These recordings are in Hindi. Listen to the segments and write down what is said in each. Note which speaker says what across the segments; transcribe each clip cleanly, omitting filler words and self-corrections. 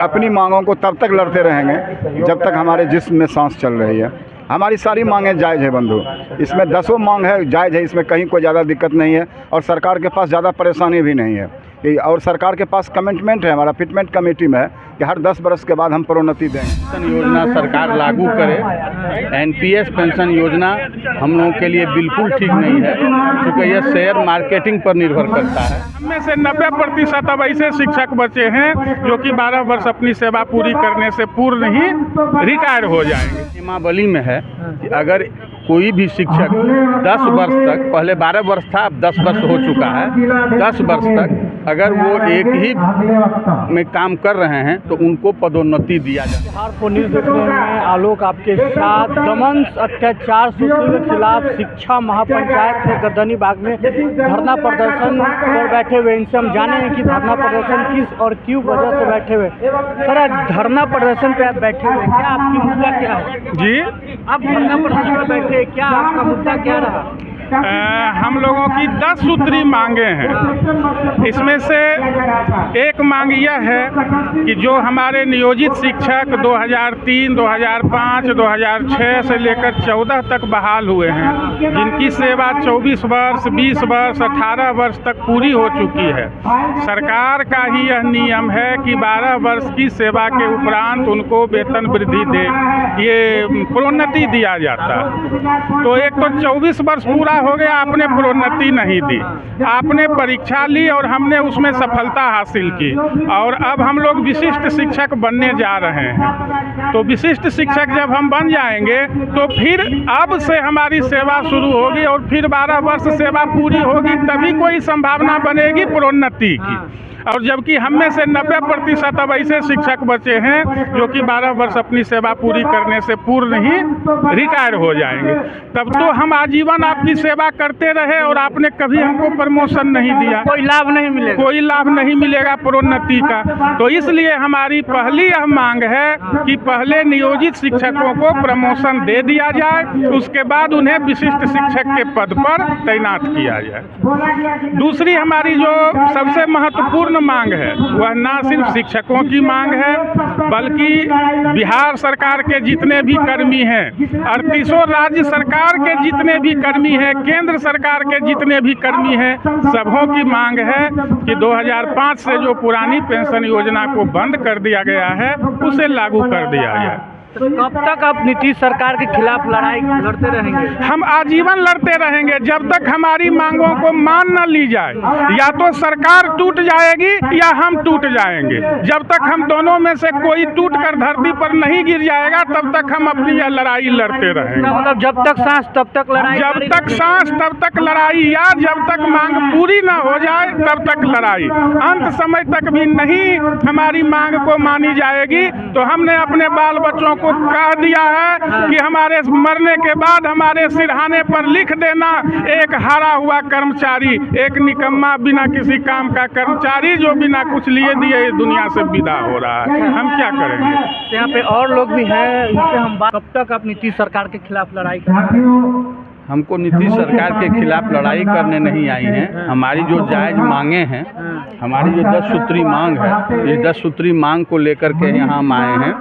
Speaker 1: अपनी मांगों को तब तक लड़ते रहेंगे जब तक हमारे जिस्म में सांस चल रही है। हमारी सारी मांगें जायज़ है बंधु, इसमें 10 मांग है जायज़ है, इसमें कहीं कोई ज़्यादा दिक्कत नहीं है और सरकार के पास ज़्यादा परेशानी भी नहीं है। और सरकार के पास कमिटमेंट है, हमारा फिटमेंट कमेटी में है कि हर 10 बरस के बाद हम प्रोन्नति देंगे।
Speaker 2: पेंशन योजना सरकार लागू करे। एनपीएस पेंशन योजना हम लोगों के लिए बिल्कुल ठीक नहीं है, क्योंकि यह शेयर मार्केटिंग पर निर्भर करता है।
Speaker 3: में से 90% अब ऐसे शिक्षक बचे हैं जो कि 12 वर्ष अपनी सेवा पूरी करने से पूर्व ही रिटायर हो जाएंगे।
Speaker 2: नियमावली में है कि अगर कोई भी शिक्षक 10 वर्ष तक, पहले 12 वर्ष था, अब 10 वर्ष हो चुका है, 10 वर्ष तक अगर वो एक ही में काम कर रहे हैं तो उनको पदोन्नति दिया जाए।
Speaker 4: बिहार को न्यूज़ देखने में आलोक आपके साथ। दमन अत्याचार शोषण के खिलाफ शिक्षा महापंचायत में गर्दनी बाग में धरना प्रदर्शन पर बैठे हुए। इनसे हम जानेंगे कि धरना प्रदर्शन किस और क्यों वजह से बैठे हुए। सर, आज धरना प्रदर्शन पे आप बैठे हुए, क्या आपकी मुद्दा क्या है?
Speaker 3: जी,
Speaker 4: आप धरना प्रदर्शन पे बैठे, क्या आपका मुद्दा क्या रहा?
Speaker 3: हम लोगों की 10 सूत्री मांगे हैं। इसमें से एक मांग यह है कि जो हमारे नियोजित शिक्षक 2003, 2005, 2006 से लेकर 14 तक बहाल हुए हैं, जिनकी सेवा 24 वर्ष, 20 वर्ष, 18 वर्ष तक पूरी हो चुकी है, सरकार का ही यह नियम है कि 12 वर्ष की सेवा के उपरांत उनको वेतन वृद्धि दे, ये प्रोन्नति दिया जाता है। तो एक तो 24 वर्ष पूरा हो गया, आपने प्रोन्नति नहीं दी, आपने परीक्षा ली और हमने उसमें सफलता हासिल की और अब हम लोग विशिष्ट शिक्षक बनने जा रहे हैं। तो विशिष्ट शिक्षक जब हम बन जाएंगे तो फिर अब से हमारी सेवा शुरू होगी और फिर 12 वर्ष सेवा पूरी होगी, तभी कोई संभावना बनेगी प्रोन्नति की। और जबकि हम में से 90% अब ऐसे शिक्षक बचे हैं जो कि 12 वर्ष अपनी सेवा पूरी करने से पूर्व ही रिटायर हो जाएंगे। तब तो हम आजीवन आपकी सेवा करते रहे और आपने कभी हमको प्रमोशन नहीं दिया,
Speaker 4: कोई लाभ नहीं मिलेगा,
Speaker 3: कोई लाभ नहीं मिलेगा प्रोन्नति का। तो इसलिए हमारी पहली यह मांग है कि पहले नियोजित शिक्षकों को प्रमोशन दे दिया जाए, उसके बाद उन्हें विशिष्ट शिक्षक के पद पर तैनात किया जाए। दूसरी हमारी जो सबसे महत्वपूर्ण मांग है वह ना सिर्फ शिक्षकों की मांग है, बल्कि बिहार सरकार के जितने भी कर्मी हैं, 38 राज्य सरकार के जितने भी कर्मी हैं, केंद्र सरकार के जितने भी कर्मी हैं, सबों की मांग है कि 2005 से जो पुरानी पेंशन योजना को बंद कर दिया गया है उसे लागू कर दिया जाए।
Speaker 4: तो कब तक आप नीतीश सरकार के खिलाफ लड़ाई लड़ते रहेंगे?
Speaker 3: हम आजीवन लड़ते रहेंगे जब तक हमारी मांगों को मान न ली जाए। या तो सरकार टूट जाएगी या हम टूट जाएंगे। जब तक हम दोनों में से कोई टूट कर धरती पर नहीं गिर जाएगा तब तक हम अपनी यह लड़ाई लड़ते रहेंगे।
Speaker 4: मतलब जब तक सांस तब तक लड़ाई,
Speaker 3: जब तक सांस तब तक लड़ाई, या जब तक मांग पूरी ना हो जाए तब तक लड़ाई। अंत समय तक भी नहीं हमारी मांग को मानी जाएगी तो हमने अपने बाल बच्चों को कह दिया है कि हमारे मरने के बाद हमारे सिरहाने पर लिख देना, एक हारा हुआ कर्मचारी, एक निकम्मा बिना किसी काम का कर्मचारी जो बिना कुछ लिए दिए इस दुनिया से विदा हो रहा है। हम क्या करेंगे?
Speaker 4: यहाँ पे और लोग भी हैं, इनसे हम बात। कब तक आप नीतीश सरकार के खिलाफ लड़ाई करेंगे?
Speaker 2: हमको नीतीश सरकार के खिलाफ लड़ाई करने नहीं आई हैं। हमारी जो जायज़ मांगे हैं, हमारी जो 10 सूत्री मांग है, इस 10 सूत्री मांग को लेकर के यहाँ हम आए हैं,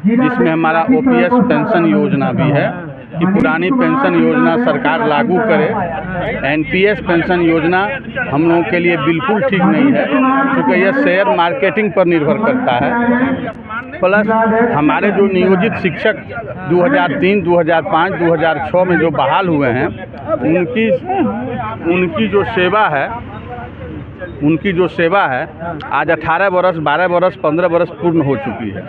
Speaker 2: जिसमें हमारा ओपीएस पेंशन योजना भी है कि पुरानी पेंशन योजना सरकार लागू करे। एनपीएस पेंशन योजना हम लोगों के लिए बिल्कुल ठीक नहीं है, क्योंकि यह शेयर मार्केटिंग पर निर्भर करता है। प्लस हमारे जो नियोजित शिक्षक 2003, 2005, 2006 में जो बहाल हुए हैं, उनकी जो सेवा है आज 18 वर्ष, 12 वर्ष, 15 वर्ष पूर्ण हो चुकी है।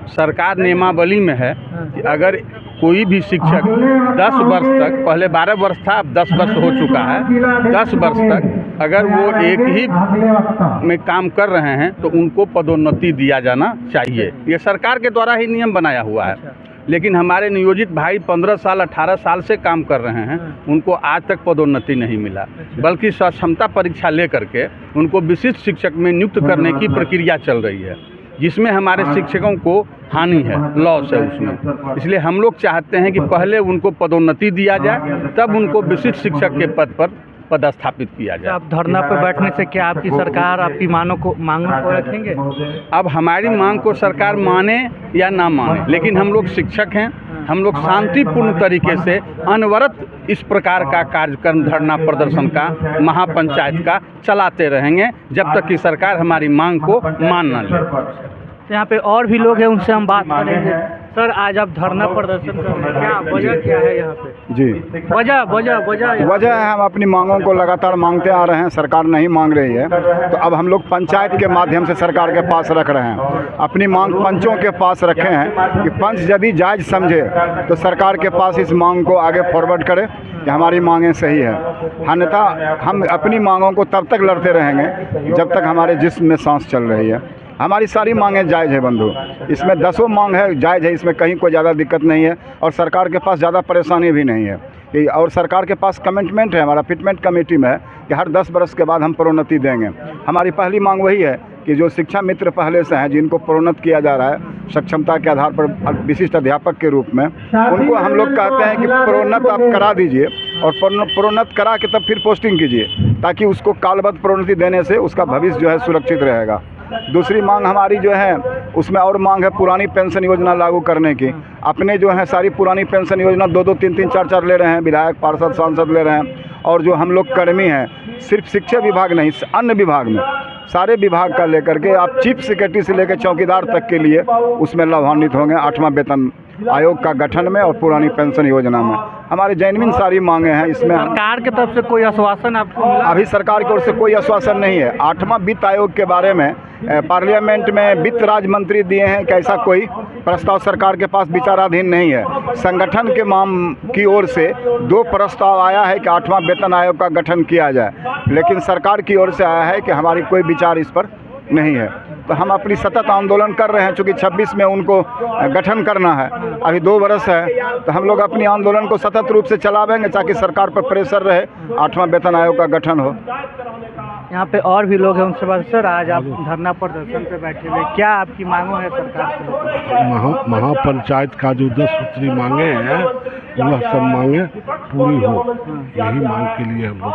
Speaker 2: सरकार नियमावली में है कि अगर कोई भी शिक्षक 10 वर्ष तक, पहले 12 वर्ष था, अब 10 वर्ष हो चुका है, 10 वर्ष तक अगर वो एक ही में काम कर रहे हैं तो उनको पदोन्नति दिया जाना चाहिए। ये सरकार के द्वारा ही नियम बनाया हुआ है। लेकिन हमारे नियोजित भाई 15 साल, 18 साल से काम कर रहे हैं, उनको आज तक पदोन्नति नहीं मिला, बल्कि सक्षमता परीक्षा ले करके उनको विशिष्ट शिक्षक में नियुक्त करने की प्रक्रिया चल रही है, जिसमें हमारे शिक्षकों को हानि है, लॉस है उसमें। इसलिए हम लोग चाहते हैं कि पहले उनको पदोन्नति दिया जाए, तब उनको विशिष्ट शिक्षक के पद पर पदस्थापित किया जाए।
Speaker 4: आप धरना पर बैठने से क्या आपकी सरकार आपकी मांगों को रखेंगे?
Speaker 2: अब हमारी मांग को सरकार माने या ना माने, लेकिन हम लोग शिक्षक हैं, हम लोग शांतिपूर्ण तरीके से अनवरत इस प्रकार का कार्यक्रम धरना प्रदर्शन का महापंचायत का चलाते रहेंगे जब तक कि सरकार हमारी मांग को मान न ले।
Speaker 4: तो यहाँ पे और भी लोग हैं, उनसे हम बात करेंगे। सर, आज आप धरना प्रदर्शन कर रहे हैं, क्या वजह क्या है यहाँ पे?
Speaker 1: जी, वजह है हम अपनी मांगों को लगातार मांगते आ रहे हैं, सरकार नहीं मांग रही है, तो अब हम लोग पंचायत के माध्यम से सरकार के पास रख रहे हैं। अपनी मांग पंचों के पास रखे हैं कि पंच यदि जायज़ समझे तो सरकार के पास इस मांग को आगे फॉरवर्ड करे कि हमारी मांगें सही है। अन्यथा हम अपनी मांगों को तब तक लड़ते रहेंगे जब तक हमारे जिस्म में सांस चल रही है। हमारी सारी मांगें जायज़ है बंधु, इसमें 10 मांग है जायज़ है, इसमें कहीं कोई ज़्यादा दिक्कत नहीं है और सरकार के पास ज़्यादा परेशानी भी नहीं है। और सरकार के पास कमिटमेंट है, हमारा फिटमेंट कमेटी में है कि हर 10 बरस के बाद हम प्रोन्नति देंगे। हमारी पहली मांग वही है कि जो शिक्षा मित्र पहले से हैं, जिनको प्रोन्नत किया जा रहा है सक्षमता के आधार पर विशिष्ट अध्यापक के रूप में, उनको हम लोग कहते हैं कि प्रोन्नत आप करा दीजिए और प्रोन्नत करा के तब फिर पोस्टिंग कीजिए, ताकि उसको कालबद्ध प्रोन्नति देने से उसका भविष्य जो है सुरक्षित रहेगा। दूसरी मांग हमारी जो है उसमें और मांग है पुरानी पेंशन योजना लागू करने की। अपने जो है सारी पुरानी पेंशन योजना 2-2, 3-3, 4-4 ले रहे हैं, विधायक, पार्षद, सांसद ले रहे हैं, और जो हम लोग कर्मी हैं सिर्फ शिक्षा विभाग नहीं, अन्य विभाग में सारे विभाग का लेकर के आप चीफ सेक्रेटरी से लेकर चौकीदार तक के लिए उसमें लाभान्वित होंगे 8वां वेतन आयोग का गठन में और पुरानी पेंशन योजना में। हमारी जेन्युइन सारी मांगे हैं। इसमें
Speaker 4: सरकार की तरफ से कोई आश्वासन आपको मिला?
Speaker 1: अभी सरकार की ओर से कोई आश्वासन नहीं है। 8वां वित्त आयोग के बारे में पार्लियामेंट में वित्त राज्य मंत्री दिए हैं कि ऐसा कोई प्रस्ताव सरकार के पास विचाराधीन नहीं है। संगठन के की ओर से 2 प्रस्ताव आया है कि 8वां वेतन आयोग का गठन किया जाए, लेकिन सरकार की ओर से आया है कि हमारी कोई विचार इस पर नहीं है। तो हम अपनी सतत आंदोलन कर रहे हैं, चूँकि 26 में उनको गठन करना है, अभी 2 बरस है, तो हम लोग अपनी आंदोलन को सतत रूप से चलावेंगे ताकि सरकार पर प्रेशर रहे, 8वां वेतन आयोग का गठन हो।
Speaker 4: यहाँ पे और भी लोग हैं, उनसे बात। सर, आज आप धरना प्रदर्शन पे बैठे हुए, क्या आपकी मांगों है सरकार से?
Speaker 5: महापंचायत का जो 10 सूत्री मांगे हैं वह सब मांगे पूरी हो, यही मांग के लिए हम लोग